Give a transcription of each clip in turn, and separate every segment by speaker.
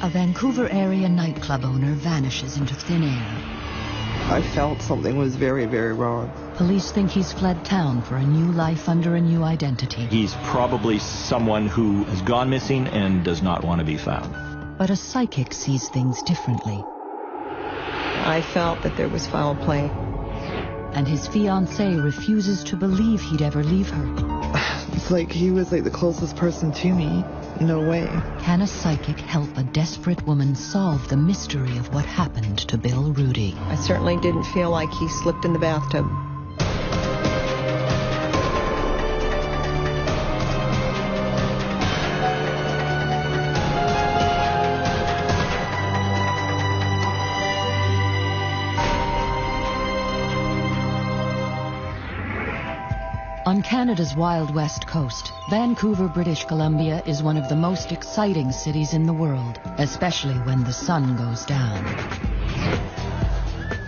Speaker 1: A Vancouver area nightclub owner vanishes into thin air.
Speaker 2: I felt something was very, very wrong.
Speaker 1: Police think he's fled town for a new life under a new identity.
Speaker 3: He's probably someone who has gone missing and does not want to be found.
Speaker 1: But a psychic sees things differently.
Speaker 2: I felt that there was foul play.
Speaker 1: And his fiance refuses to believe he'd ever leave her.
Speaker 2: It's like he was like the closest person to me. No way.
Speaker 1: Can a psychic help a desperate woman solve the mystery of what happened to Bill Rudy?
Speaker 2: I certainly didn't feel like he slipped in the bathtub.
Speaker 1: On Canada's wild west coast, Vancouver, British Columbia is one of the most exciting cities in the world, especially when the sun goes down.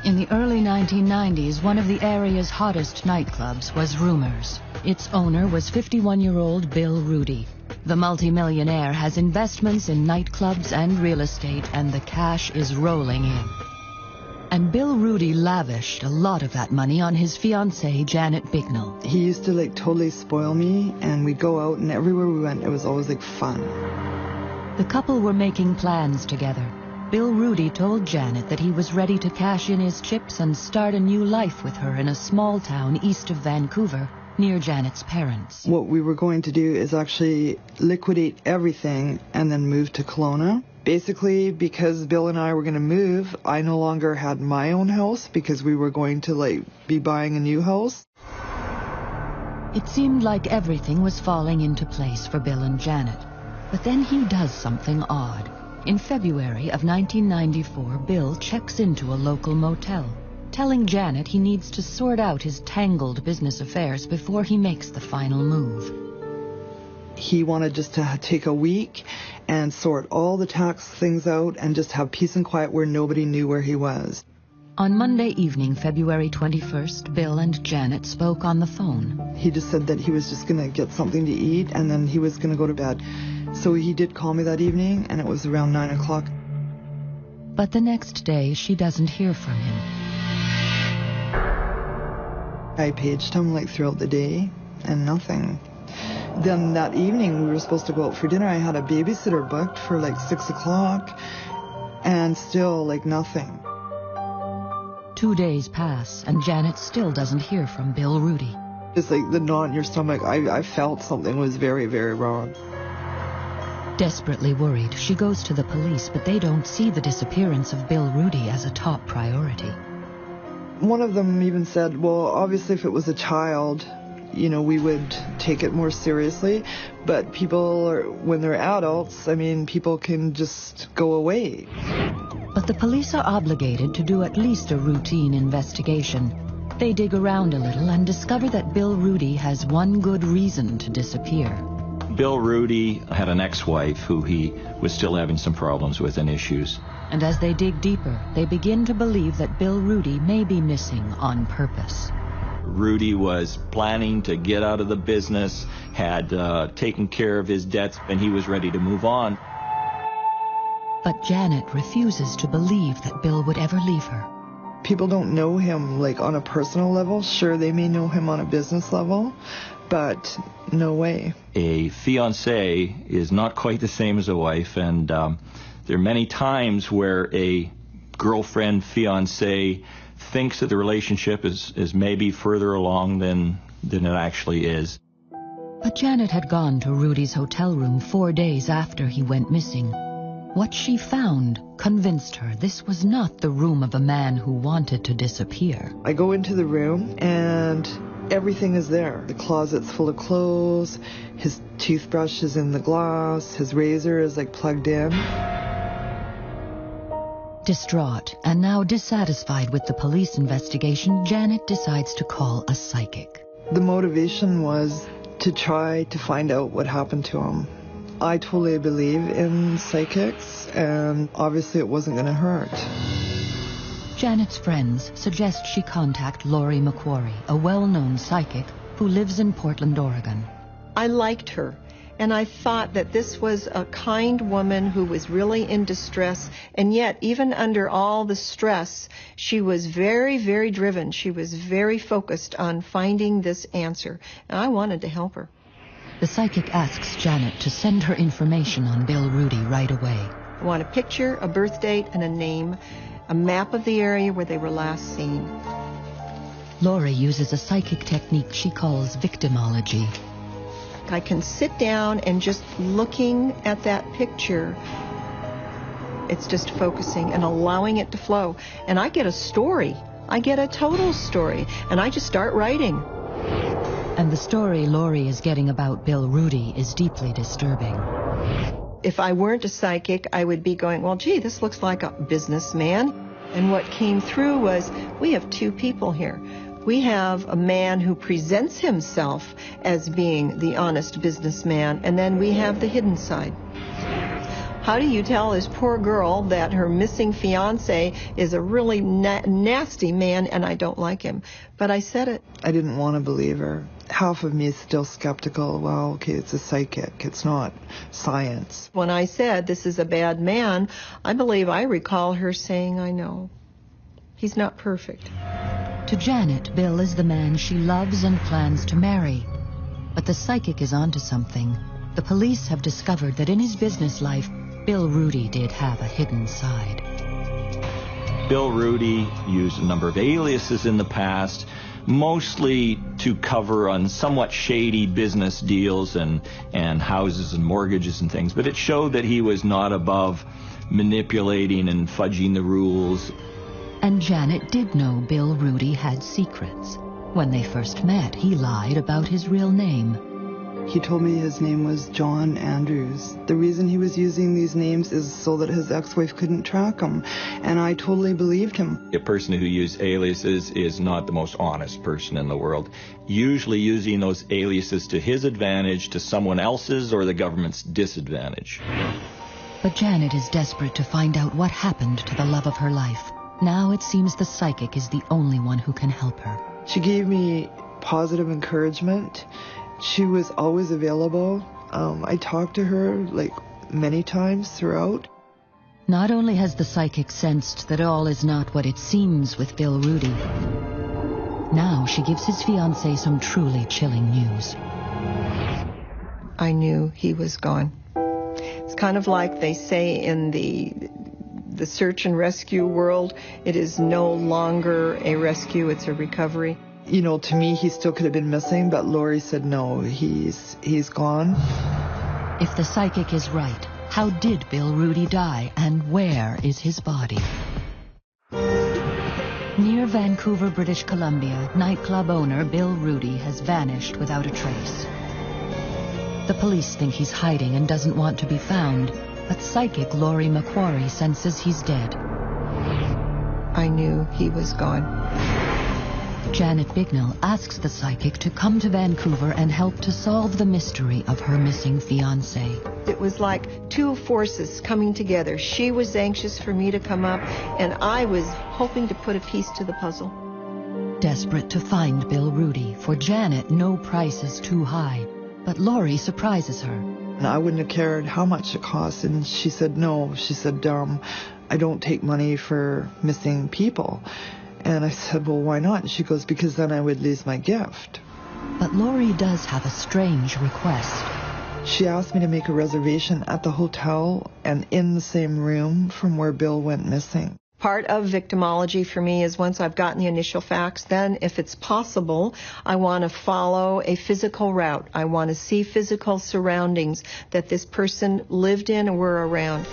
Speaker 1: In the early 1990s, one of the area's hottest nightclubs was Rumors. Its owner was 51-year-old Bill Rudy. The multimillionaire has investments in nightclubs and real estate, and the cash is rolling in. And Bill Rudy lavished a lot of that money on his fiancée, Janet Bignell.
Speaker 2: He used to like totally spoil me, and we'd go out, and everywhere we went, it was always like fun.
Speaker 1: The couple were making plans together. Bill Rudy told Janet that he was ready to cash in his chips and start a new life with her in a small town east of Vancouver, near Janet's parents.
Speaker 2: What we were going to do is actually liquidate everything and then move to Kelowna. Basically, because Bill and I were going to move, I no longer had my own house because we were going to be buying a new house.
Speaker 1: It seemed like everything was falling into place for Bill and Janet. But then he does something odd. In February of 1994, Bill checks into a local motel, telling Janet he needs to sort out his tangled business affairs before he makes the final move.
Speaker 2: He wanted just to take a week and sort all the tax things out and just have peace and quiet where nobody knew where he was.
Speaker 1: On Monday evening, February 21st, Bill and Janet spoke on the phone.
Speaker 2: He just said that he was just going to get something to eat and then he was going to go to bed. So he did call me that evening, and it was around 9 o'clock.
Speaker 1: But the next day, she doesn't hear from him.
Speaker 2: I paged him throughout the day and nothing. Then that evening, we were supposed to go out for dinner. I had a babysitter booked for 6 o'clock, and still nothing.
Speaker 1: 2 days pass, and Janet still doesn't hear from Bill Rudy.
Speaker 2: It's the knot in your stomach. I felt something was very, very wrong.
Speaker 1: Desperately worried, she goes to the police, but they don't see the disappearance of Bill Rudy as a top priority.
Speaker 2: One of them even said, well, obviously if it was a child, we would take it more seriously. But when they're adults, people can just go away.
Speaker 1: But the police are obligated to do at least a routine investigation. They dig around a little and discover that Bill Rudy has one good reason to disappear.
Speaker 3: Bill Rudy had an ex-wife who he was still having some problems with and issues.
Speaker 1: And as they dig deeper, they begin to believe that Bill Rudy may be missing on purpose.
Speaker 3: Rudy was planning to get out of the business, had taken care of his debts, and he was ready to move on.
Speaker 1: But Janet refuses to believe that Bill would ever leave her.
Speaker 2: People don't know him on a personal level. Sure, they may know him on a business level, but no way.
Speaker 3: A fiancé is not quite the same as a wife, and there are many times where a girlfriend fiancé thinks that the relationship is maybe further along than it actually is.
Speaker 1: But Janet had gone to Rudy's hotel room 4 days after he went missing. What she found convinced her this was not the room of a man who wanted to disappear.
Speaker 2: I go into the room and everything is there. The closet's full of clothes, his toothbrush is in the glass, his razor is plugged in.
Speaker 1: Distraught and now dissatisfied with the police investigation, Janet decides to call a psychic.
Speaker 2: The motivation was to try to find out what happened to him. I totally believe in psychics, and obviously it wasn't going to hurt.
Speaker 1: Janet's friends suggest she contact Lorie McQuary, a well-known psychic who lives in Portland, Oregon.
Speaker 4: I liked her, And I thought that this was a kind woman who was really in distress, and yet, even under all the stress, she was very, very driven. She was very focused on finding this answer, and I wanted to help her.
Speaker 1: The psychic asks Janet to send her information on Bill Rudy right away.
Speaker 4: I want a picture, a birth date, and a name, a map of the area where they were last seen.
Speaker 1: Lorie uses a psychic technique she calls victimology.
Speaker 4: I can sit down and just looking at that picture, it's just focusing and allowing it to flow. And I get a story. I get a total story. And I just start writing.
Speaker 1: And the story Lorie is getting about Bill Rudy is deeply disturbing.
Speaker 4: If I weren't a psychic, I would be going, well, gee, this looks like a businessman. And what came through was, we have two people here. We have a man who presents himself as being the honest businessman, and then we have the hidden side. How do you tell this poor girl that her missing fiance is a really nasty man and I don't like him? But I said it.
Speaker 2: I didn't want to believe her. Half of me is still skeptical. Well, okay, it's a psychic. It's not science.
Speaker 4: When I said this is a bad man, I believe I recall her saying, I know. He's not perfect.
Speaker 1: To Janet, Bill is the man she loves and plans to marry. But the psychic is onto something. The police have discovered that in his business life, Bill Rudy did have a hidden side.
Speaker 3: Bill Rudy used a number of aliases in the past, mostly to cover on somewhat shady business deals and houses and mortgages and things. But it showed that he was not above manipulating and fudging the rules.
Speaker 1: And Janet did know Bill Rudy had secrets. When they first met, he lied about his real name.
Speaker 2: He told me his name was John Andrews. The reason he was using these names is so that his ex-wife couldn't track him, and I totally believed him.
Speaker 3: A person who uses aliases is not the most honest person in the world, usually using those aliases to his advantage, to someone else's or the government's disadvantage.
Speaker 1: But Janet is desperate to find out what happened to the love of her life. Now it seems the psychic is the only one who can help her.
Speaker 2: She gave me positive encouragement. She was always available. I talked to her many times throughout.
Speaker 1: Not only has the psychic sensed that all is not what it seems with Bill Rudy, now she gives his fiancée some truly chilling news.
Speaker 4: I knew he was gone. It's kind of like they say in the search and rescue world, it is no longer a rescue, it's a recovery.
Speaker 2: You know, to me, he still could have been missing, but Lorie said no, he's gone.
Speaker 1: If the psychic is right, how did Bill Rudy die, and where is his body? Near Vancouver, British Columbia, nightclub owner Bill Rudy has vanished without a trace. The police think he's hiding and doesn't want to be found, but psychic Lorie McQuary senses he's dead.
Speaker 4: I knew he was gone.
Speaker 1: Janet Bignell asks the psychic to come to Vancouver and help to solve the mystery of her missing fiancé.
Speaker 4: It was like two forces coming together. She was anxious for me to come up, and I was hoping to put a piece to the puzzle.
Speaker 1: Desperate to find Bill Rudy, for Janet, no price is too high. But Lorie surprises her.
Speaker 2: And I wouldn't have cared how much it cost. And she said, no. She said, I don't take money for missing people. And I said, well, why not? And she goes, because then I would lose my gift.
Speaker 1: But Lorie does have a strange request.
Speaker 2: She asked me to make a reservation at the hotel and in the same room from where Bill went missing.
Speaker 4: Part of victimology for me is once I've gotten the initial facts, then if it's possible, I want to follow a physical route. I want to see physical surroundings that this person lived in and were around.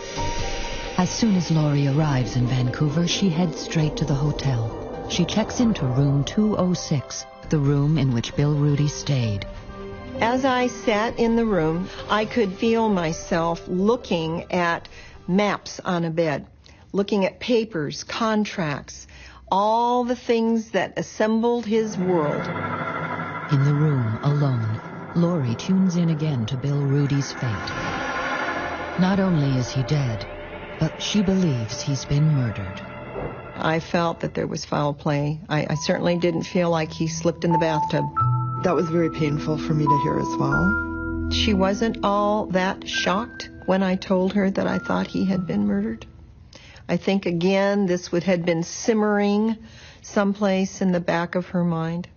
Speaker 1: As soon as Lorie arrives in Vancouver, she heads straight to the hotel. She checks into room 206, the room in which Bill Rudy stayed.
Speaker 4: As I sat in the room, I could feel myself looking at maps on a bed, looking at papers, contracts, all the things that assembled his world.
Speaker 1: In the room, alone, Lorie tunes in again to Bill Rudy's fate. Not only is he dead, but she believes he's been murdered.
Speaker 4: I felt that there was foul play. I certainly didn't feel like he slipped in the bathtub.
Speaker 2: That was very painful for me to hear as well.
Speaker 4: She wasn't all that shocked when I told her that I thought he had been murdered. I think, again, this had been simmering someplace in the back of her mind.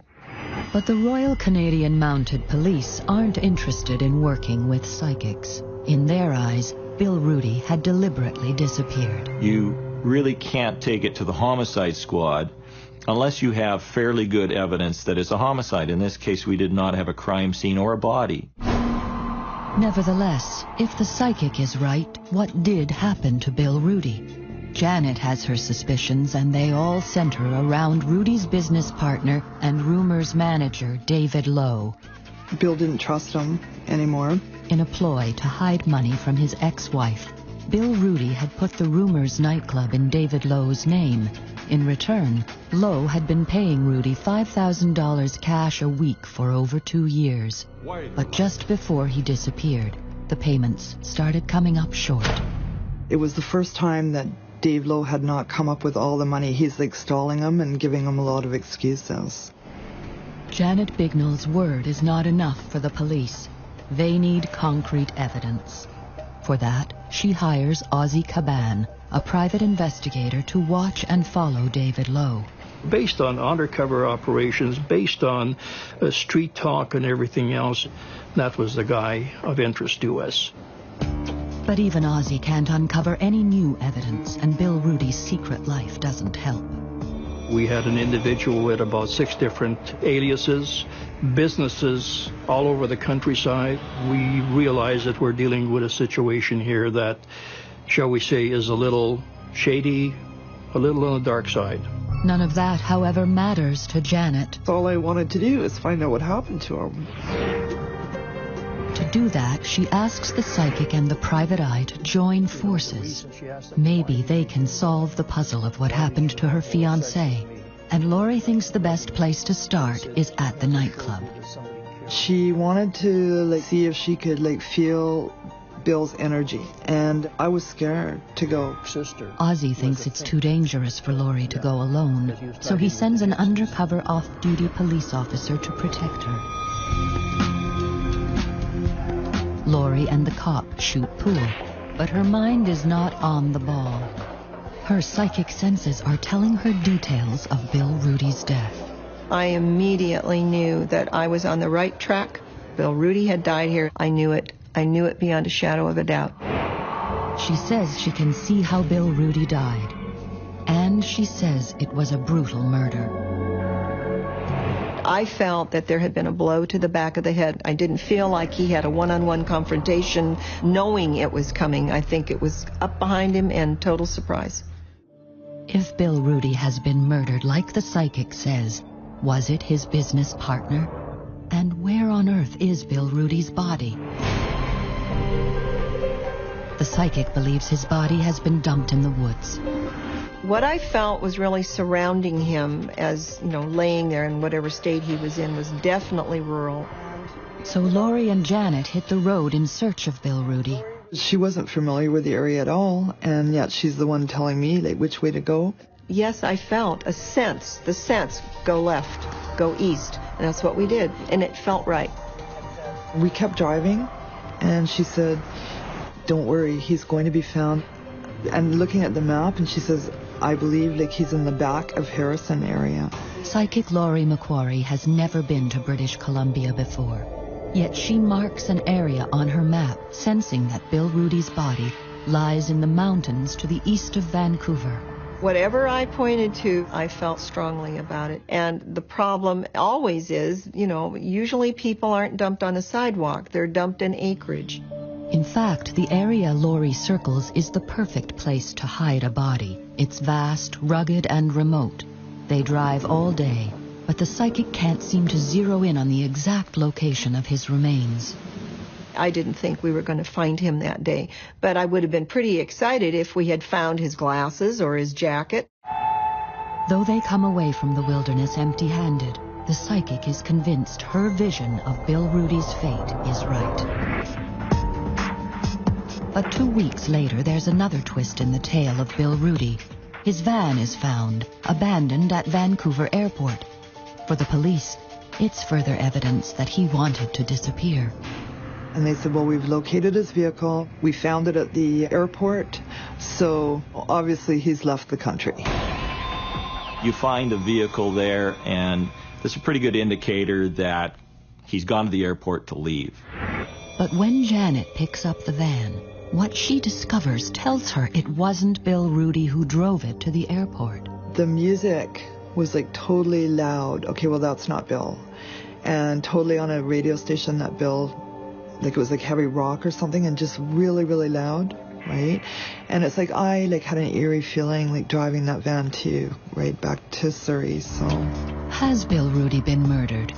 Speaker 1: But the Royal Canadian Mounted Police aren't interested in working with psychics. In their eyes, Bill Rudy had deliberately disappeared.
Speaker 3: You really can't take it to the homicide squad unless you have fairly good evidence that it's a homicide. In this case, we did not have a crime scene or a body.
Speaker 1: Nevertheless, if the psychic is right, what did happen to Bill Rudy? Janet has her suspicions, and they all center around Rudy's business partner and Rumor's manager, David Lowe.
Speaker 2: Bill didn't trust him anymore.
Speaker 1: In a ploy to hide money from his ex-wife, Bill Rudy had put the Rumor's nightclub in David Lowe's name. In return, Lowe had been paying Rudy $5,000 cash a week for over 2 years. But just before he disappeared, the payments started coming up short.
Speaker 2: It was the first time that Dave Lowe had not come up with all the money. He's like stalling him and giving him a lot of excuses.
Speaker 1: Janet Bignell's word is not enough for the police. They need concrete evidence. For that, she hires Ozzie Caban, a private investigator, to watch and follow David Lowe.
Speaker 5: Based on undercover operations, based on street talk and everything else, that was the guy of interest to us.
Speaker 1: But even Ozzie can't uncover any new evidence, and Bill Rudy's secret life doesn't help.
Speaker 5: We had an individual with about 6 different aliases, businesses all over the countryside. We realize that we're dealing with a situation here that, shall we say, is a little shady, a little on the dark side.
Speaker 1: None of that, however, matters to Janet.
Speaker 2: All I wanted to do is find out what happened to him.
Speaker 1: To do that, she asks the psychic and the private eye to join forces. Maybe they can solve the puzzle of what happened to her fiancé. And Lorie thinks the best place to start is at the nightclub.
Speaker 2: She wanted to see if she could feel Bill's energy, and I was scared to go.
Speaker 1: Ozzie thinks it's too dangerous for Lorie to go alone, so he sends an undercover off-duty police officer to protect her. Lorie and the cop shoot pool, but her mind is not on the ball. Her psychic senses are telling her details of Bill Rudy's death.
Speaker 4: I immediately knew that I was on the right track. Bill Rudy had died here. I knew it. I knew it beyond a shadow of a doubt.
Speaker 1: She says she can see how Bill Rudy died. And she says it was a brutal murder.
Speaker 4: I felt that there had been a blow to the back of the head. I didn't feel like he had a one-on-one confrontation knowing it was coming. I think it was up behind him and total surprise.
Speaker 1: If Bill Rudy has been murdered like the psychic says, was it his business partner? And where on earth is Bill Rudy's body? The psychic believes his body has been dumped in the woods.
Speaker 4: What I felt was really surrounding him as, laying there in whatever state he was in was definitely rural.
Speaker 1: So Lorie and Janet hit the road in search of Bill Rudy.
Speaker 2: She wasn't familiar with the area at all, and yet she's the one telling me which way to go.
Speaker 4: Yes, I felt the sense, go left, go east, and that's what we did, and it felt right.
Speaker 2: We kept driving, and she said, "Don't worry, he's going to be found." And looking at the map, and she says, "I believe he's in the back of Harrison area."
Speaker 1: Psychic Lorie McQuary has never been to British Columbia before. Yet she marks an area on her map, sensing that Bill Rudy's body lies in the mountains to the east of Vancouver.
Speaker 4: Whatever I pointed to, I felt strongly about it. And the problem always is, usually people aren't dumped on a sidewalk. They're dumped in acreage.
Speaker 1: In fact, the area Lorie circles is the perfect place to hide a body. It's vast, rugged, and remote. They drive all day, but the psychic can't seem to zero in on the exact location of his remains.
Speaker 4: I didn't think we were going to find him that day, but I would have been pretty excited if we had found his glasses or his jacket.
Speaker 1: Though they come away from the wilderness empty-handed, the psychic is convinced her vision of Bill Rudy's fate is right. But 2 weeks later, there's another twist in the tale of Bill Rudy. His van is found, abandoned at Vancouver Airport. For the police, it's further evidence that he wanted to disappear.
Speaker 2: And they said, well, we've located his vehicle. We found it at the airport. So obviously he's left the country.
Speaker 3: You find a vehicle there, and that's a pretty good indicator that he's gone to the airport to leave.
Speaker 1: But when Janet picks up the van, what she discovers tells her it wasn't Bill Rudy who drove it to the airport.
Speaker 2: The music was like totally loud. Okay, well, that's not Bill. And totally on a radio station that Bill, like it was like heavy rock or something, and just really, really loud, right? And it's like I like had an eerie feeling like driving that van too, right back to Surrey, so.
Speaker 1: Has Bill Rudy been murdered?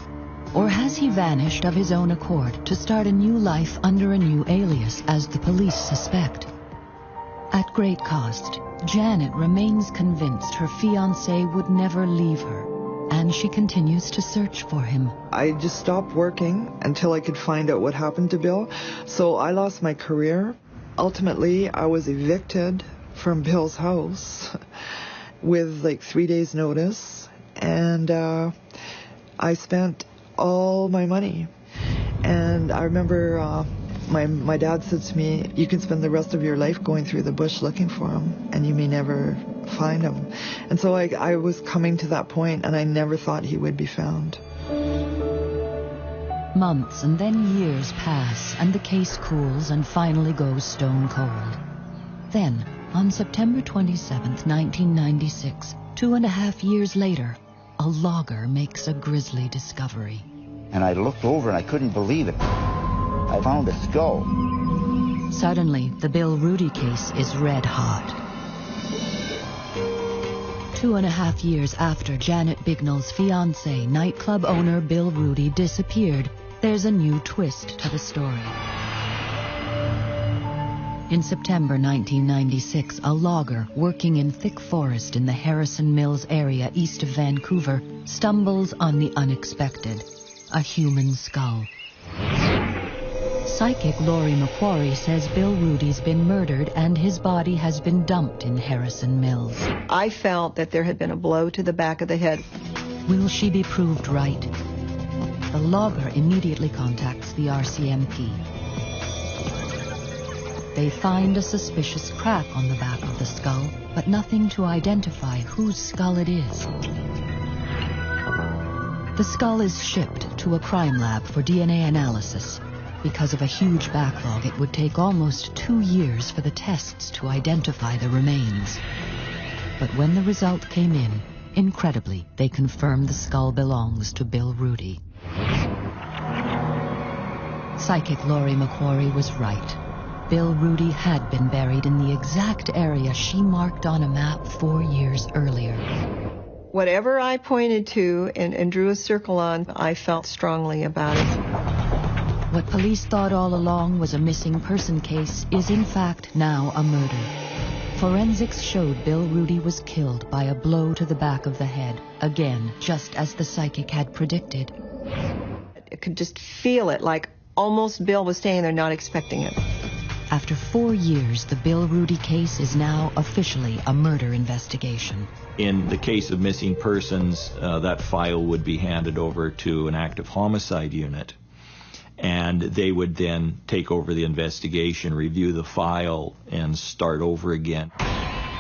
Speaker 1: Or has he vanished of his own accord to start a new life under a new alias, as the police suspect? At great cost, Janet remains convinced her fiancé would never leave her, and she continues to search for him.
Speaker 2: I just stopped working until I could find out what happened to Bill. So I lost my career. Ultimately, I was evicted from Bill's house with like 3 days notice, and I spent all my money. And I remember my dad said to me, you can spend the rest of your life going through the bush looking for him, and you may never find him. And so I was coming to that point, and I never thought he would be found.
Speaker 1: Months and then years pass, and the case cools and finally goes stone cold. Then, on September 27th, 1996, 2.5 years later, a logger makes a grisly discovery.
Speaker 6: And I looked over and I couldn't believe it. I found a skull.
Speaker 1: Suddenly, the Bill Rudy case is red hot. 2.5 years after Janet Bignell's fiancé, nightclub owner Bill Rudy, disappeared, there's a new twist to the story. In September 1996, a logger working in thick forest in the Harrison Mills area east of Vancouver stumbles on the unexpected, a human skull. Psychic Lorie McQuary says Bill Rudy's been murdered and his body has been dumped in Harrison Mills.
Speaker 4: I felt that there had been a blow to the back of the head.
Speaker 1: Will she be proved right? The logger immediately contacts the RCMP. They find a suspicious crack on the back of the skull, but nothing to identify whose skull it is. The skull is shipped to a crime lab for DNA analysis. Because of a huge backlog, it would take almost 2 years for the tests to identify the remains. But when the result came in, incredibly, they confirmed the skull belongs to Bill Rudy. Psychic Lorie McQuary was right. Bill Rudy had been buried in the exact area she marked on a map 4 years earlier.
Speaker 4: Whatever I pointed to and drew a circle on, I felt strongly about it.
Speaker 1: What police thought all along was a missing person case is in fact now a murder. Forensics showed Bill Rudy was killed by a blow to the back of the head, again, just as the psychic had predicted.
Speaker 4: I could just feel it, like almost Bill was staying there not expecting it.
Speaker 1: After 4 years, the Bill Rudy case is now officially a murder investigation.
Speaker 3: In the case of missing persons, that file would be handed over to an active homicide unit, and they would then take over the investigation, review the file, and start over again.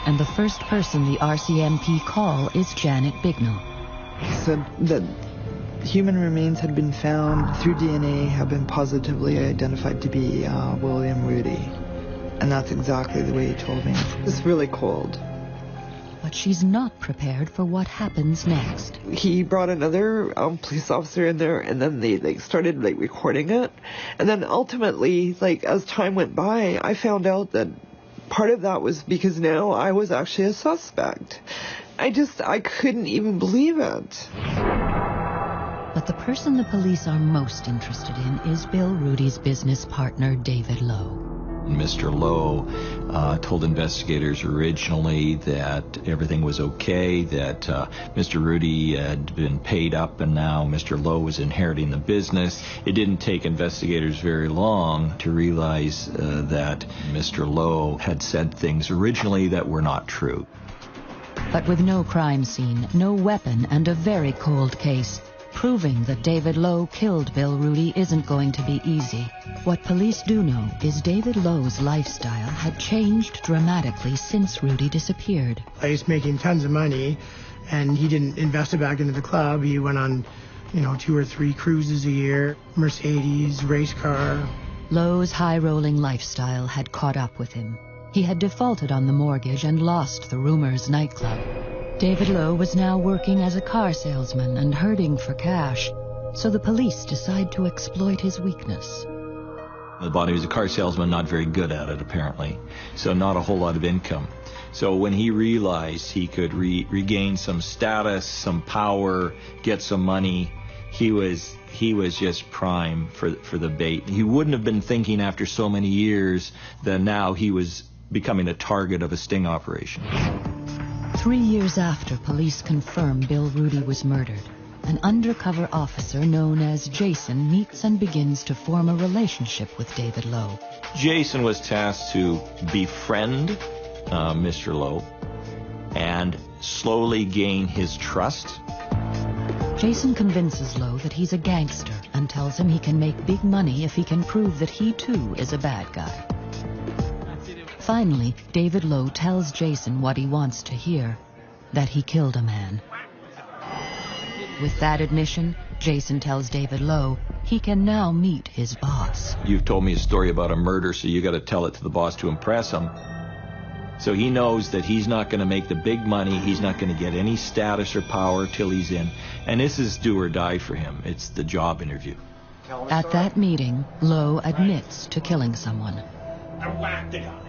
Speaker 1: And the first person the RCMP call is Janet Bignell.
Speaker 2: Said that human remains had been found through DNA, have been positively identified to be William Rudy. And that's exactly the way he told me. It's really cold.
Speaker 1: But she's not prepared for what happens next.
Speaker 2: He brought another police officer in there, and then they started recording it. And then ultimately, as time went by, I found out that part of that was because now I was actually a suspect. I couldn't even believe it.
Speaker 1: But the person the police are most interested in is Bill Rudy's business partner, David Lowe.
Speaker 3: Mr. Lowe told investigators originally that everything was okay, that Mr. Rudy had been paid up and now Mr. Lowe was inheriting the business. It didn't take investigators very long to realize that Mr. Lowe had said things originally that were not true.
Speaker 1: But with no crime scene, no weapon, and a very cold case, Proving that David Lowe killed Bill Rudy isn't going to be easy. What police do know is David Lowe's lifestyle had changed dramatically since Rudy disappeared.
Speaker 7: I was making tons of money, and he didn't invest it back into the club. He went on, 2 or 3 cruises a year, Mercedes, race car.
Speaker 1: Lowe's high-rolling lifestyle had caught up with him. He had defaulted on the mortgage and lost the Rumors nightclub. David Lowe was now working as a car salesman and herding for cash, so the police decide to exploit his weakness.
Speaker 3: The body was a car salesman, not very good at it, apparently, so not a whole lot of income. So when he realized he could regain some status, some power, get some money, he was just prime for the bait. He wouldn't have been thinking after so many years that now he was becoming a target of a sting operation.
Speaker 1: 3 years after police confirm Bill Rudy was murdered, an undercover officer known as Jason meets and begins to form a relationship with David Lowe.
Speaker 3: Jason was tasked to befriend Mr. Lowe and slowly gain his trust.
Speaker 1: Jason convinces Lowe that he's a gangster and tells him he can make big money if he can prove that he too is a bad guy. Finally, David Lowe tells Jason what he wants to hear, that he killed a man. With that admission, Jason tells David Lowe he can now meet his boss.
Speaker 3: You've told me a story about a murder, so you got to tell it to the boss to impress him. So he knows that he's not going to make the big money, he's not going to get any status or power till he's in. And this is do or die for him. It's the job interview.
Speaker 1: At that meeting, Lowe admits to killing someone.
Speaker 8: I whacked the guy.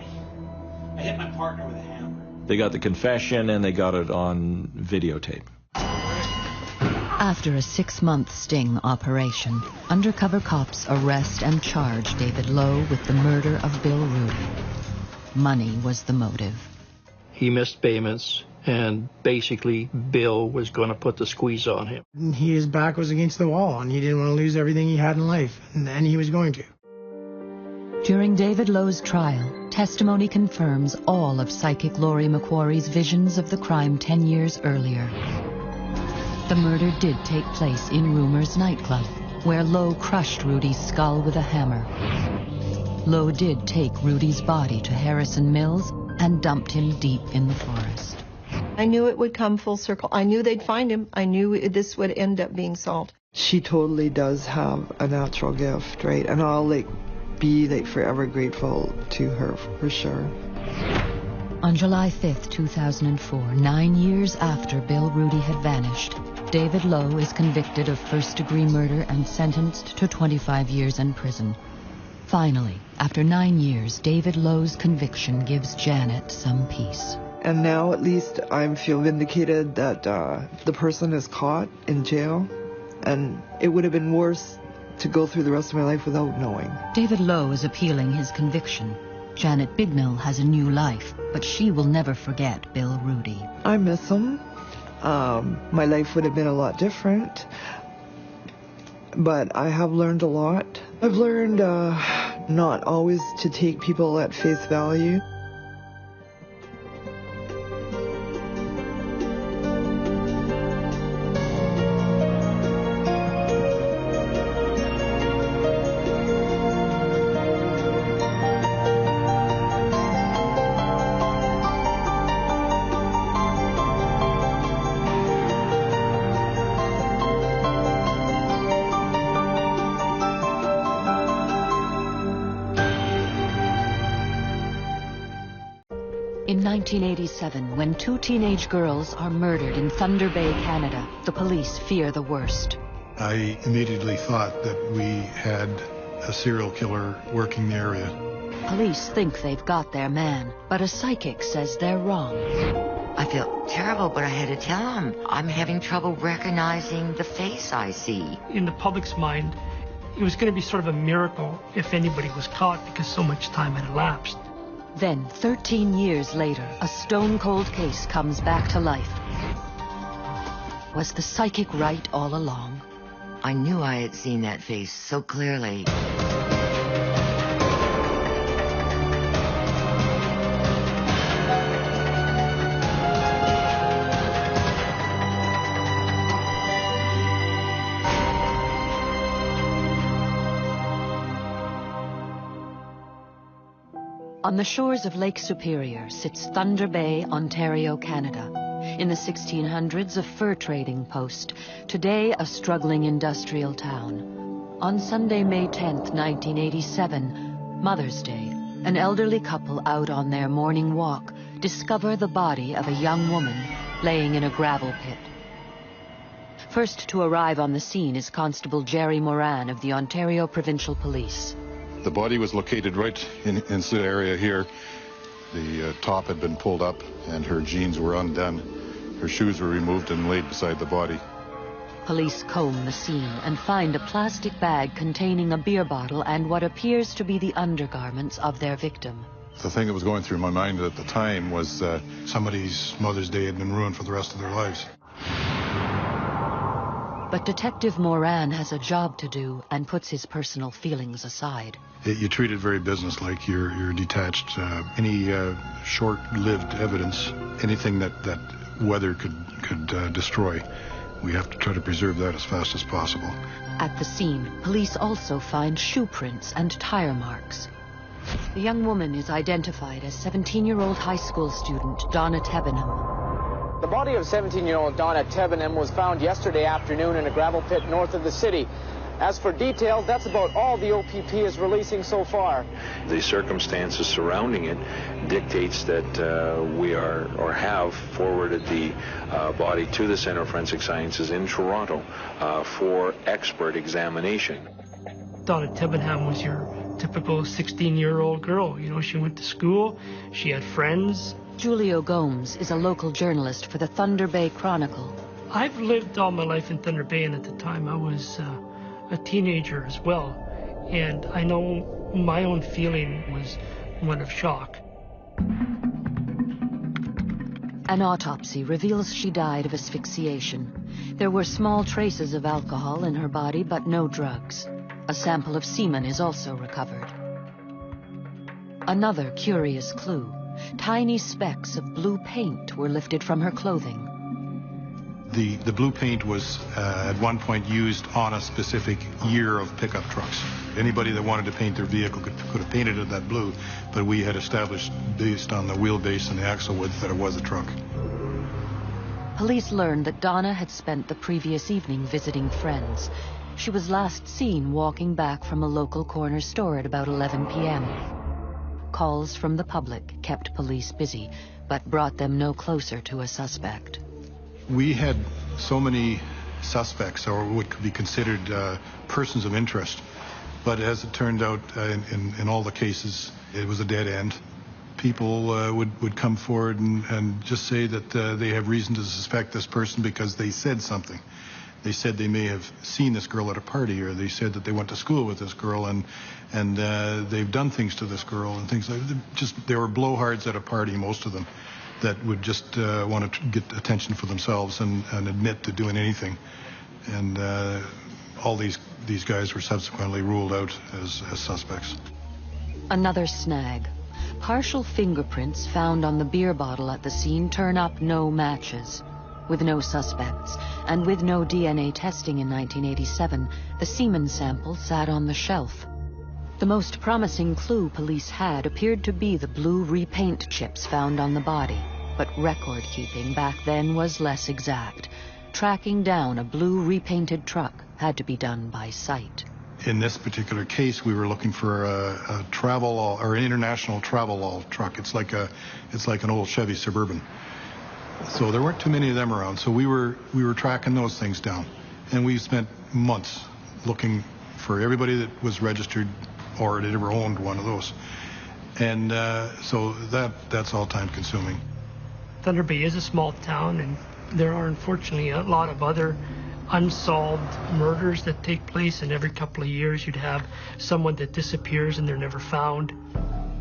Speaker 8: I hit my partner with a hammer.
Speaker 3: They got the confession and they got it on videotape.
Speaker 1: After a 6-month sting operation, undercover cops arrest and charge David Lowe with the murder of Bill Rudy. Money was the motive.
Speaker 5: He missed payments, and basically Bill was going to put the squeeze on him.
Speaker 7: His back was against the wall, and he didn't want to lose everything he had in life, and he was going to.
Speaker 1: During David Lowe's trial, testimony confirms all of psychic Lorie McQuarrie's visions of the crime 10 years earlier. The murder did take place in Rumors nightclub, where Lowe crushed Rudy's skull with a hammer. Lowe did take Rudy's body to Harrison Mills and dumped him deep in the forest.
Speaker 4: I knew it would come full circle. I knew they'd find him. I knew this would end up being solved.
Speaker 2: She totally does have a natural gift, right? And I'll be forever grateful to her for sure.
Speaker 1: On July 5th, 2004, 9 years after Bill Rudy had vanished, David Lowe is convicted of first-degree murder and sentenced to 25 years in prison. Finally, after 9 years, David Lowe's conviction gives Janet some peace.
Speaker 2: And now at least I feel vindicated that the person is caught in jail, and it would have been worse to go through the rest of my life without knowing.
Speaker 1: David Lowe is appealing his conviction. Janet Bignell has a new life, but she will never forget Bill Rudy.
Speaker 2: I miss him. My life would have been a lot different, but I have learned a lot. I've learned not always to take people at face value.
Speaker 1: In 1987, when 2 teenage girls are murdered in Thunder Bay, Canada, the police fear the worst.
Speaker 9: I immediately thought that we had a serial killer working the area.
Speaker 1: Police think they've got their man, but a psychic says they're wrong.
Speaker 10: I felt terrible, but I had to tell him I'm having trouble recognizing the face I see.
Speaker 11: In the public's mind, it was going to be sort of a miracle if anybody was caught because so much time had elapsed.
Speaker 1: Then, 13 years later, a stone-cold case comes back to life. Was the psychic right all along?
Speaker 10: I knew I had seen that face so clearly.
Speaker 1: On the shores of Lake Superior sits Thunder Bay, Ontario, Canada. In the 1600s, a fur trading post. Today, a struggling industrial town. On Sunday, May 10th, 1987, Mother's Day, an elderly couple out on their morning walk discover the body of a young woman laying in a gravel pit. First to arrive on the scene is Constable Jerry Moran of the Ontario Provincial Police.
Speaker 9: The body was located right in the area here. The top had been pulled up and her jeans were undone. Her shoes were removed and laid beside the body.
Speaker 1: Police comb the scene and find a plastic bag containing a beer bottle and what appears to be the undergarments of their victim.
Speaker 9: The thing that was going through my mind at the time was somebody's Mother's Day had been ruined for the rest of their lives.
Speaker 1: But Detective Moran has a job to do and puts his personal feelings aside.
Speaker 9: You treat it very businesslike. You're detached. Any short-lived evidence, anything that weather could destroy, we have to try to preserve that as fast as possible.
Speaker 1: At the scene, police also find shoe prints and tire marks. The young woman is identified as 17-year-old high school student Donna Tebenham.
Speaker 12: The body of 17-year-old Donna Tebenham was found yesterday afternoon in a gravel pit north of the city. As for details, that's about all the OPP is releasing so far.
Speaker 13: The circumstances surrounding it dictates that we are or have forwarded the body to the Center of Forensic Sciences in Toronto for expert examination.
Speaker 11: Donna Tebenham was your typical 16-year-old girl. You know, she went to school, she had friends.
Speaker 1: Julio Gomes is a local journalist for the Thunder Bay Chronicle.
Speaker 11: I've lived all my life in Thunder Bay, and at the time I was a teenager as well. And I know my own feeling was one of shock.
Speaker 1: An autopsy reveals she died of asphyxiation. There were small traces of alcohol in her body, but no drugs. A sample of semen is also recovered. Another curious clue. Tiny specks of blue paint were lifted from her clothing.
Speaker 9: The blue paint was at one point used on a specific year of pickup trucks. Anybody that wanted to paint their vehicle could have painted it that blue, but we had established based on the wheelbase and the axle width that it was a truck.
Speaker 1: Police learned that Donna had spent the previous evening visiting friends. She was last seen walking back from a local corner store at about 11 p.m. Calls from the public kept police busy, but brought them no closer to a suspect.
Speaker 9: We had so many suspects, or what could be considered persons of interest, but as it turned out, in all the cases, it was a dead end. People would come forward and just say that they have reason to suspect this person because they said something. They said they may have seen this girl at a party, or they said that they went to school with this girl and they've done things to this girl and things like that. Just, they were blowhards at a party, most of them, that would just want to get attention for themselves and admit to doing anything. And all these guys were subsequently ruled out as suspects.
Speaker 1: Another snag. Partial fingerprints found on the beer bottle at the scene turn up no matches. With no suspects, and with no DNA testing in 1987, the semen sample sat on the shelf. The most promising clue police had appeared to be the blue repaint chips found on the body, but record-keeping back then was less exact. Tracking down a blue repainted truck had to be done by sight.
Speaker 9: In this particular case, we were looking for a travel or an international travel truck. It's like an old Chevy Suburban. So there weren't too many of them around. So we were tracking those things down, and we spent months looking for everybody that was registered or had ever owned one of those. And so that's all time consuming.
Speaker 11: Thunder Bay is a small town, and there are unfortunately a lot of other unsolved murders that take place, and every couple of years you'd have someone that disappears and they're never found.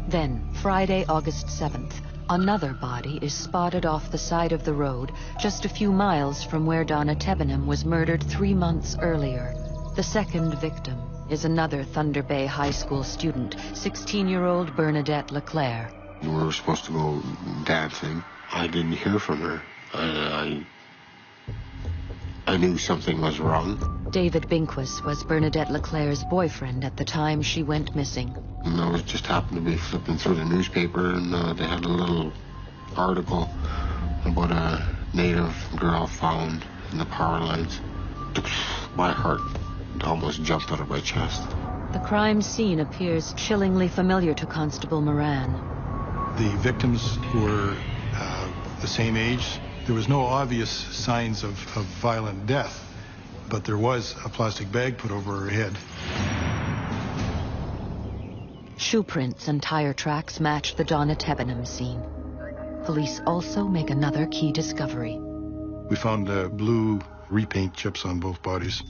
Speaker 1: Then, Friday, August 7th, another body is spotted off the side of the road just a few miles from where Donna Tebenham was murdered 3 months earlier. The second victim is another Thunder Bay High School student, 16-year-old Bernardette LeClaire.
Speaker 14: We were supposed to go dancing. I didn't hear from her. I knew something was wrong.
Speaker 1: David Binquist was Bernardette LeClaire's boyfriend at the time she went missing.
Speaker 14: And I was just happened to be flipping through the newspaper, and they had a little article about a native girl found in the Powerlines. My heart almost jumped out of my chest.
Speaker 1: The crime scene appears chillingly familiar to Constable Moran.
Speaker 9: The victims were the same age. There was no obvious signs of violent death, but there was a plastic bag put over her head.
Speaker 1: Shoe prints and tire tracks match the Donna Tebenham scene. Police also make another key discovery.
Speaker 9: We found blue repaint chips on both bodies.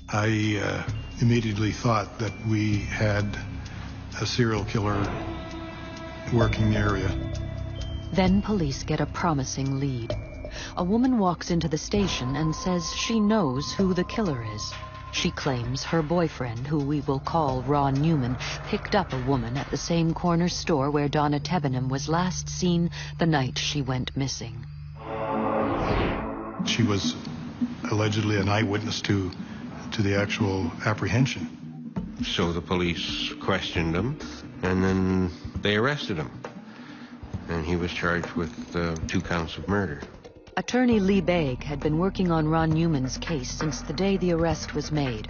Speaker 9: I immediately thought that we had a serial killer working the area.
Speaker 1: Then police get a promising lead. A woman walks into the station and says she knows who the killer is. She claims her boyfriend, who we will call Ron Newman, picked up a woman at the same corner store where Donna Tebenham was last seen the night she went missing.
Speaker 9: She was allegedly an eyewitness to the actual apprehension.
Speaker 14: So the police questioned him, and then they arrested him. And he was charged with 2 counts of murder.
Speaker 1: Attorney Lee Begg had been working on Ron Newman's case since the day the arrest was made.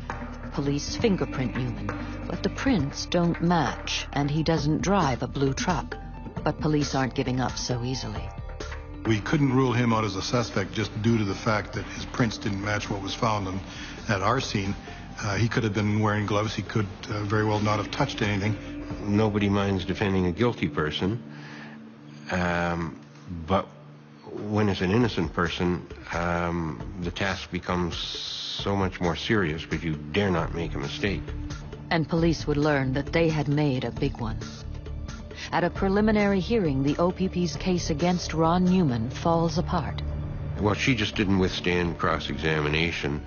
Speaker 1: Police fingerprint Newman, but the prints don't match, and he doesn't drive a blue truck. But police aren't giving up so easily.
Speaker 9: We couldn't rule him out as a suspect just due to the fact that his prints didn't match what was found at our scene. He could have been wearing gloves. He could very well not have touched anything.
Speaker 14: Nobody minds defending a guilty person, but when it's an innocent person, the task becomes so much more serious because you dare not make a mistake.
Speaker 1: And police would learn that they had made a big one. At a preliminary hearing, the OPP's case against Ron Newman falls apart.
Speaker 14: Well, she just didn't withstand cross-examination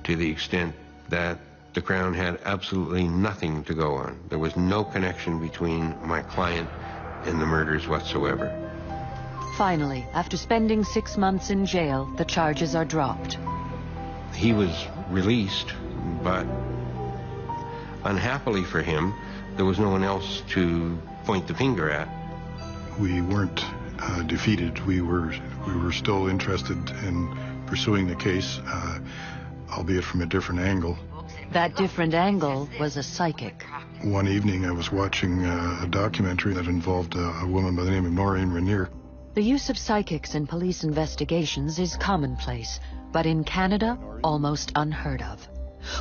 Speaker 14: to the extent that the Crown had absolutely nothing to go on. There was no connection between my client and the murders whatsoever.
Speaker 1: Finally, after spending 6 months in jail, the charges are dropped.
Speaker 14: He was released, but unhappily for him, there was no one else to point the finger at.
Speaker 9: We weren't defeated. We were still interested in pursuing the case, albeit from a different angle.
Speaker 1: That different angle was a psychic.
Speaker 9: One evening I was watching a documentary that involved a woman by the name of Norin Reneer.
Speaker 1: The use of psychics in police investigations is commonplace, but in Canada, almost unheard of.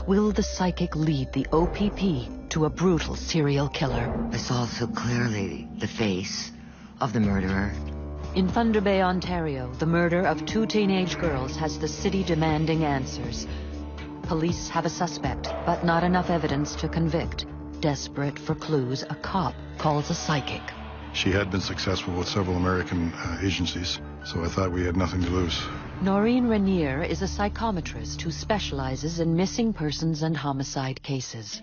Speaker 1: Will the psychic lead the OPP to a brutal serial killer?
Speaker 10: I saw so clearly the face of the murderer.
Speaker 1: In Thunder Bay, Ontario, the murder of 2 teenage girls has the city demanding answers. Police have a suspect, but not enough evidence to convict. Desperate for clues, a cop calls a psychic.
Speaker 9: She had been successful with several American agencies, so I thought we had nothing to lose.
Speaker 1: Norin Reneer is a psychometrist who specializes in missing persons and homicide cases.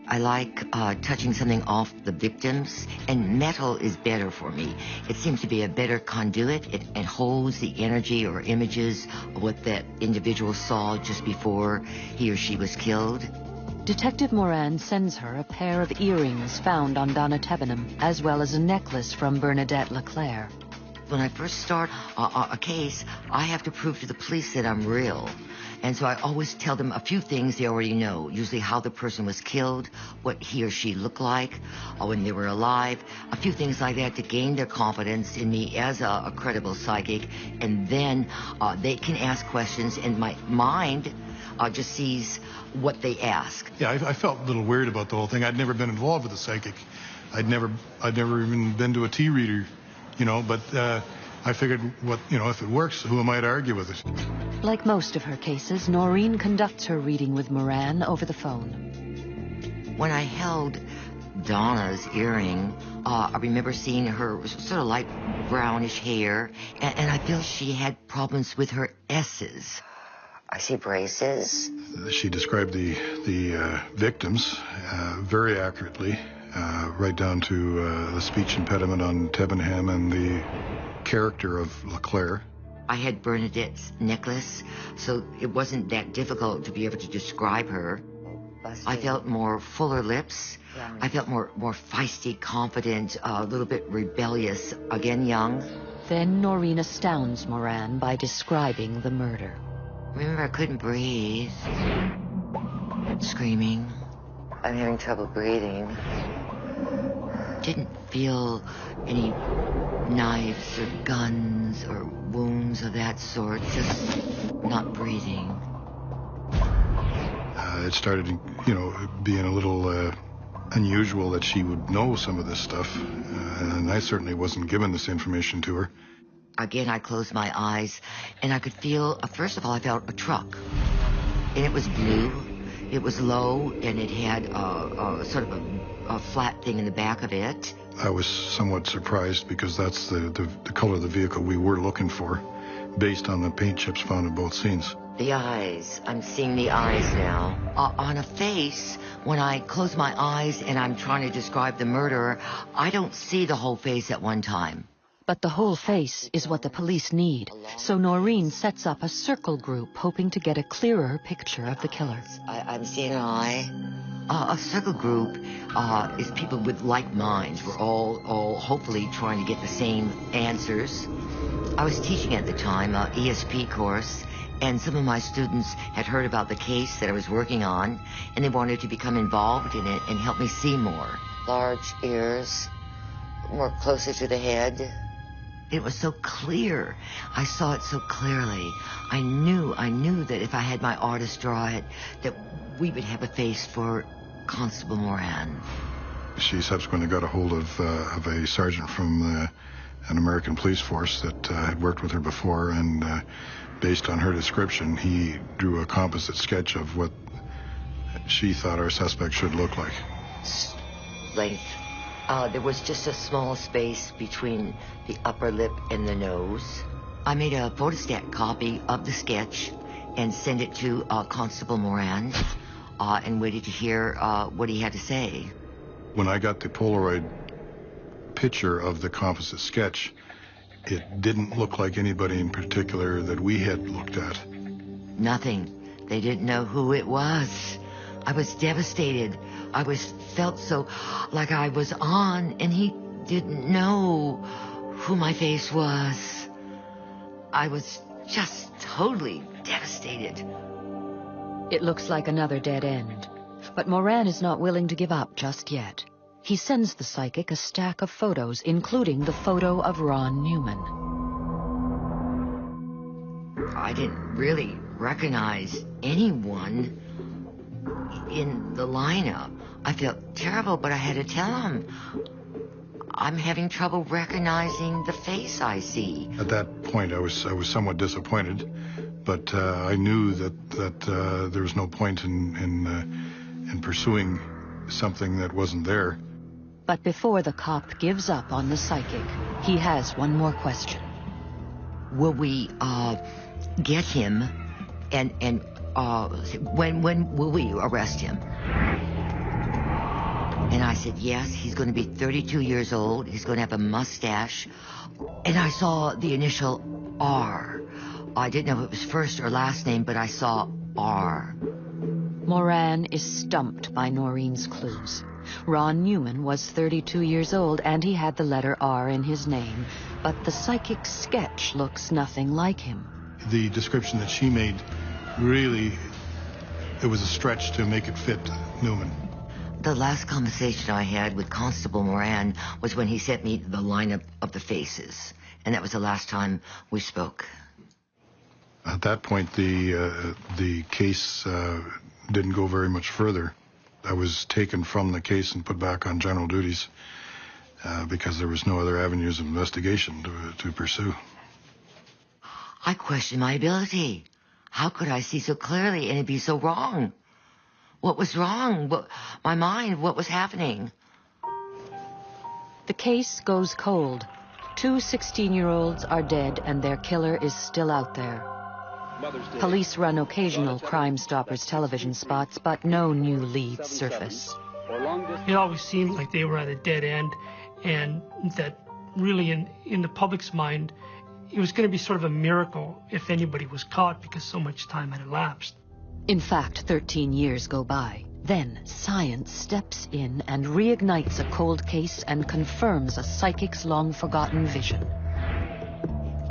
Speaker 10: I like touching something off the victims, and metal is better for me. It seems to be a better conduit. It holds the energy or images of what that individual saw just before he or she was killed.
Speaker 1: Detective Moran sends her a pair of earrings found on Donna Tebenham, as well as a necklace from Bernardette LeClaire.
Speaker 10: When I first start a case, I have to prove to the police that I'm real. And so I always tell them a few things they already know, usually how the person was killed, what he or she looked like, or when they were alive, a few things like that to gain their confidence in me as a credible psychic. And then they can ask questions, and my mind just sees what they ask.
Speaker 9: Yeah, I felt a little weird about the whole thing. I'd never been involved with a psychic. I'd never even been to a tea reader, but I figured, if it works, who am I to argue with it?
Speaker 1: Like most of her cases, Norin conducts her reading with Moran over the phone.
Speaker 10: When I held Donna's earring, I remember seeing her sort of light brownish hair, and I feel she had problems with her S's. I see braces.
Speaker 9: She described the victims very accurately, right down to the speech impediment on Tebenham and the character of LeClaire.
Speaker 10: I had Bernardette's necklace, so it wasn't that difficult to be able to describe her. I felt more fuller lips. I felt more feisty, confident, a little bit rebellious, again young.
Speaker 1: Then Norin astounds Moran by describing the murder.
Speaker 10: Remember, I couldn't breathe. Screaming. I'm having trouble breathing. Didn't feel any knives or guns or wounds of that sort, just not breathing.
Speaker 9: It started, being a little unusual that she would know some of this stuff, and I certainly wasn't giving this information to her.
Speaker 10: Again, I closed my eyes, and I could feel, first of all, I felt a truck, and it was blue, it was low, and it had sort of a flat thing in the back of it.
Speaker 9: I was somewhat surprised because that's the color of the vehicle we were looking for, based on the paint chips found in both scenes.
Speaker 10: The eyes. I'm seeing the eyes now. On a face, when I close my eyes and I'm trying to describe the murderer, I don't see the whole face at one time.
Speaker 1: But the whole face is what the police need, so Norin sets up a circle group hoping to get a clearer picture of the killer.
Speaker 10: I'm seeing an eye. A circle group is people with like minds. We're all hopefully trying to get the same answers. I was teaching at the time an ESP course, and some of my students had heard about the case that I was working on, and they wanted to become involved in it and help me see more. Large ears, more closer to the head. It was so clear. I saw it so clearly. I knew that if I had my artist draw it, that we would have a face for Constable Moran.
Speaker 9: She subsequently got a hold of a sergeant from an American police force that had worked with her before, and based on her description, he drew a composite sketch of what she thought our suspect should look like.
Speaker 10: Length. There was just a small space between the upper lip and the nose. I made a photostat copy of the sketch and sent it to Constable Moran and waited to hear what he had to say.
Speaker 9: When I got the Polaroid picture of the composite sketch, it didn't look like anybody in particular that we had looked at.
Speaker 10: Nothing. They didn't know who it was. I was devastated. I felt so like I was on, and he didn't know who my face was. I was just totally devastated.
Speaker 1: It looks like another dead end. But Moran is not willing to give up just yet. He sends the psychic a stack of photos, including the photo of Ron Newman.
Speaker 10: I didn't really recognize anyone in the lineup. I felt terrible, but I had to tell him I'm having trouble recognizing the face I see.
Speaker 9: At that point, I was somewhat disappointed, but I knew that there was no point in pursuing something that wasn't there.
Speaker 1: But before the cop gives up on the psychic, he has one more question.
Speaker 10: Will we get him, and when will we arrest him? And I said, yes, he's going to be 32 years old. He's going to have a mustache. And I saw the initial R. I didn't know if it was first or last name, but I saw R.
Speaker 1: Moran is stumped by Norin's clues. Ron Newman was 32 years old, and he had the letter R in his name. But the psychic sketch looks nothing like him.
Speaker 9: The description that she made, really, it was a stretch to make it fit Newman.
Speaker 10: The last conversation I had with Constable Moran was when he sent me the lineup of the faces. And that was the last time we spoke.
Speaker 9: At that point, the case didn't go very much further. I was taken from the case and put back on general duties because there was no other avenues of investigation to pursue.
Speaker 10: I questioned my ability. How could I see so clearly and it be so wrong? What was wrong? My mind, what was happening?
Speaker 1: The case goes cold. 2 16-year-olds are dead and their killer is still out there. Police run occasional Crime Stoppers television spots, but no new leads surface.
Speaker 11: It always seemed like they were at a dead end, and that really in the public's mind, it was going to be sort of a miracle if anybody was caught because so much time had elapsed.
Speaker 1: In fact, 13 years go by. Then science steps in and reignites a cold case and confirms a psychic's long-forgotten vision.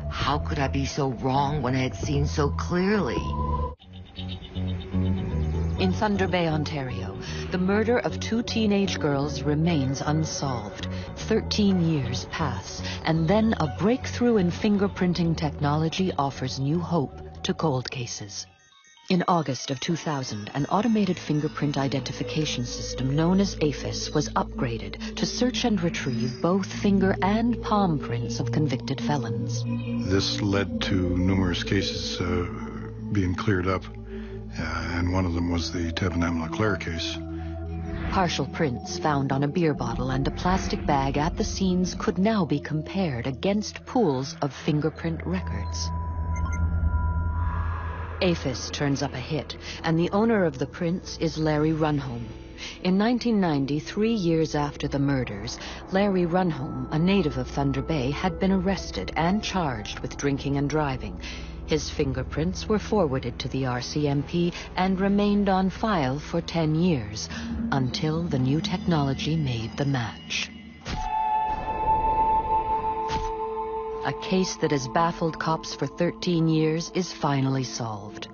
Speaker 10: How could I be so wrong when I had seen so clearly?
Speaker 1: In Thunder Bay, Ontario, the murder of 2 teenage girls remains unsolved. 13 years pass, and then a breakthrough in fingerprinting technology offers new hope to cold cases. In August of 2000, an automated fingerprint identification system known as APHIS was upgraded to search and retrieve both finger and palm prints of convicted felons.
Speaker 9: This led to numerous cases being cleared up, and one of them was the Tebenham LeClaire case.
Speaker 1: Partial prints found on a beer bottle and a plastic bag at the scenes could now be compared against pools of fingerprint records. APHIS turns up a hit, and the owner of the prints is Larry Runholm. In 1990, 3 years after the murders, Larry Runholm, a native of Thunder Bay, had been arrested and charged with drinking and driving. His fingerprints were forwarded to the RCMP and remained on file for 10 years, until the new technology made the match. A case that has baffled cops for 13 years is finally solved.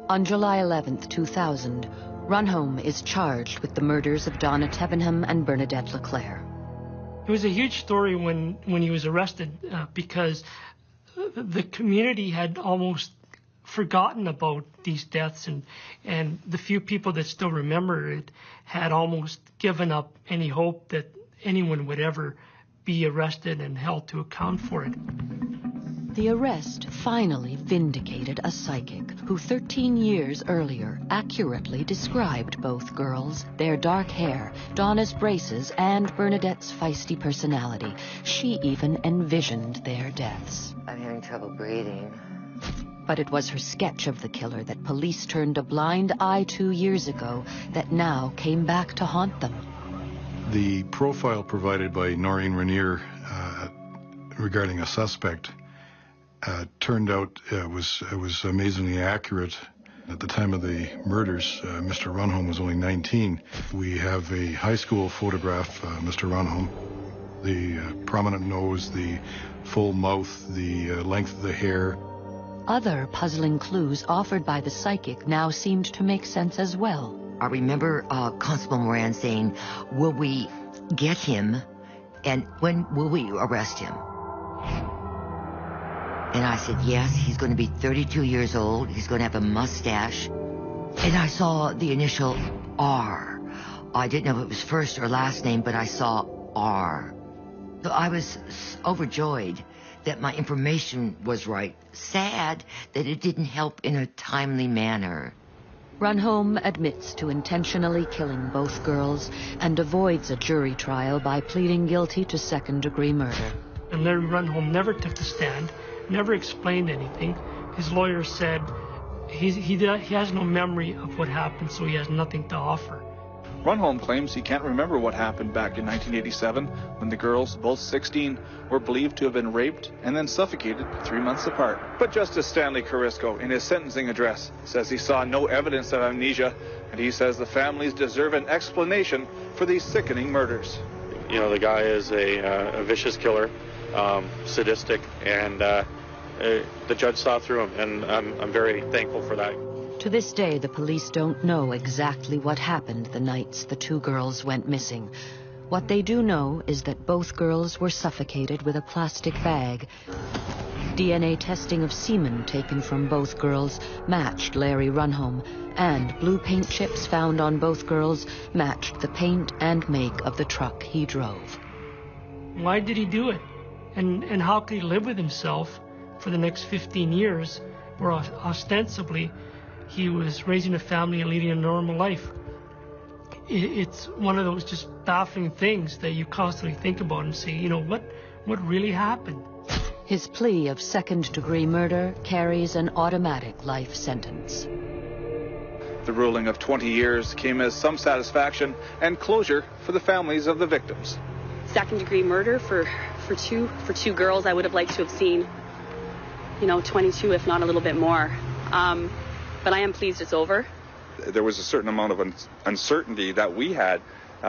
Speaker 1: On July 11th, 2000, Runholm is charged with the murders of Donna Tebenham and Bernardette LeClaire.
Speaker 11: It was a huge story when he was arrested because the community had almost forgotten about these deaths, and the few people that still remember it had almost given up any hope that anyone would ever be arrested and held to account for it.
Speaker 1: The arrest finally vindicated a psychic who 13 years earlier accurately described both girls, their dark hair, Donna's braces, and Bernadette's feisty personality. She even envisioned their deaths.
Speaker 10: I'm having trouble breathing.
Speaker 1: But it was her sketch of the killer that police turned a blind eye 2 years ago that now came back to haunt them.
Speaker 9: The profile provided by Norin Reneer regarding a suspect turned out was amazingly accurate. At the time of the murders, Mr. Runholm was only 19. We have a high school photograph, Mr. Runholm. The prominent nose, the full mouth, the length of the hair.
Speaker 1: Other puzzling clues offered by the psychic now seemed to make sense as well.
Speaker 10: I remember Constable Moran saying, "Will we get him, and when will we arrest him?" And I said, yes, he's going to be 32 years old. He's going to have a mustache. And I saw the initial R. I didn't know if it was first or last name, but I saw R. So I was overjoyed that my information was right. Sad that it didn't help in a timely manner.
Speaker 1: Runholm admits to intentionally killing both girls and avoids a jury trial by pleading guilty to second-degree murder.
Speaker 11: And Larry Runholm never took the stand, never explained anything. His lawyer said he has no memory of what happened, so he has nothing to offer.
Speaker 15: Runholm claims he can't remember what happened back in 1987 when the girls, both 16, were believed to have been raped and then suffocated 3 months apart. But Justice Stanley Carisco, in his sentencing address, says he saw no evidence of amnesia, and he says the families deserve an explanation for these sickening murders.
Speaker 16: You know, the guy is a vicious killer, sadistic, and the judge saw through him, and I'm very thankful for that.
Speaker 1: To this day, the police don't know exactly what happened the nights the two girls went missing. What they do know is that both girls were suffocated with a plastic bag. DNA testing of semen taken from both girls matched Larry Runholm, and blue paint chips found on both girls matched the paint and make of the truck he drove.
Speaker 11: Why did he do it? And how could he live with himself for the next 15 years, where ostensibly he was raising a family and leading a normal life? It's one of those just baffling things that you constantly think about and say, you know, what really happened?
Speaker 1: His plea of second-degree murder carries an automatic life sentence.
Speaker 15: The ruling of 20 years came as some satisfaction and closure for the families of the victims.
Speaker 17: Second-degree murder for for two girls. I would have liked to have seen, 22, if not a little bit more. But I am pleased it's over.
Speaker 18: There was a certain amount of uncertainty that we had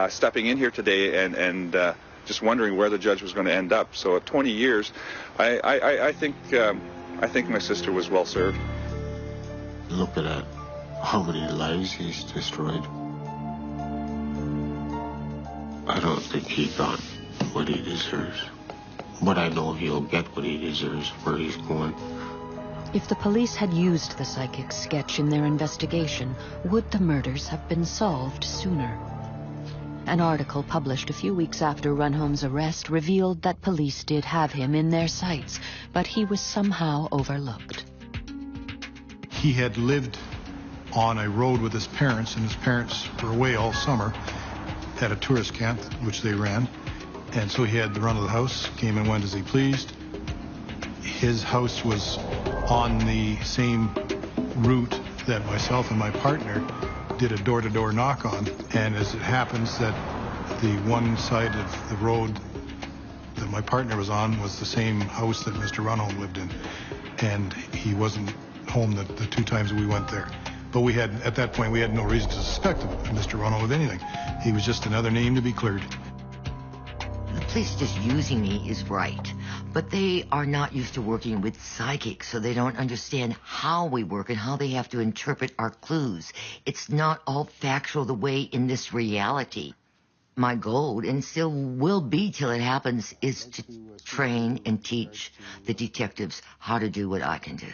Speaker 18: stepping in here today and just wondering where the judge was going to end up. So at 20 years, I think my sister was well served.
Speaker 14: Look at how many lives he's destroyed. I don't think he got what he deserves. But I know he'll get what he deserves where he's going.
Speaker 1: If the police had used the psychic sketch in their investigation, would the murders have been solved sooner? An article published a few weeks after Runholm's arrest revealed that police did have him in their sights, but he was somehow overlooked.
Speaker 9: He had lived on a road with his parents, and his parents were away all summer at a tourist camp, which they ran. And so he had the run of the house, came and went as he pleased. His house was on the same route that myself and my partner did a door-to-door knock on. And as it happens that the one side of the road that my partner was on was the same house that Mr. Runholm lived in. And he wasn't home the two times we went there. But at that point, we had no reason to suspect Mr. Runholm with anything. He was just another name to be cleared.
Speaker 10: The police just using me is right, but they are not used to working with psychics, so they don't understand how we work and how they have to interpret our clues. It's not all factual the way in this reality. My goal, and still will be till it happens, is to train and teach the detectives how to do what I can do.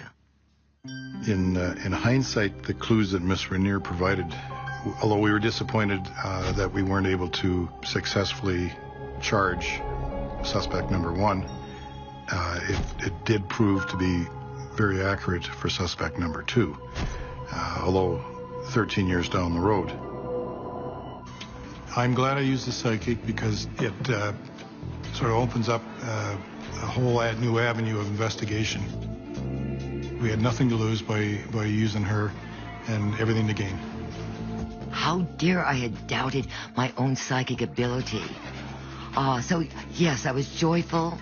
Speaker 9: In hindsight, the clues that Miss Reneer provided, although we were disappointed that we weren't able to successfully charge suspect number one, it did prove to be very accurate for suspect number two, although 13 years down the road. I'm glad I used the psychic because it sort of opens up a whole new avenue of investigation. We had nothing to lose by using her and everything to gain.
Speaker 10: How dare I had doubted my own psychic ability. So, yes, I was joyful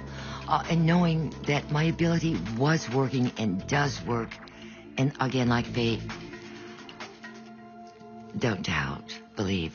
Speaker 10: in knowing that my ability was working and does work. And again, like faith, don't doubt, believe.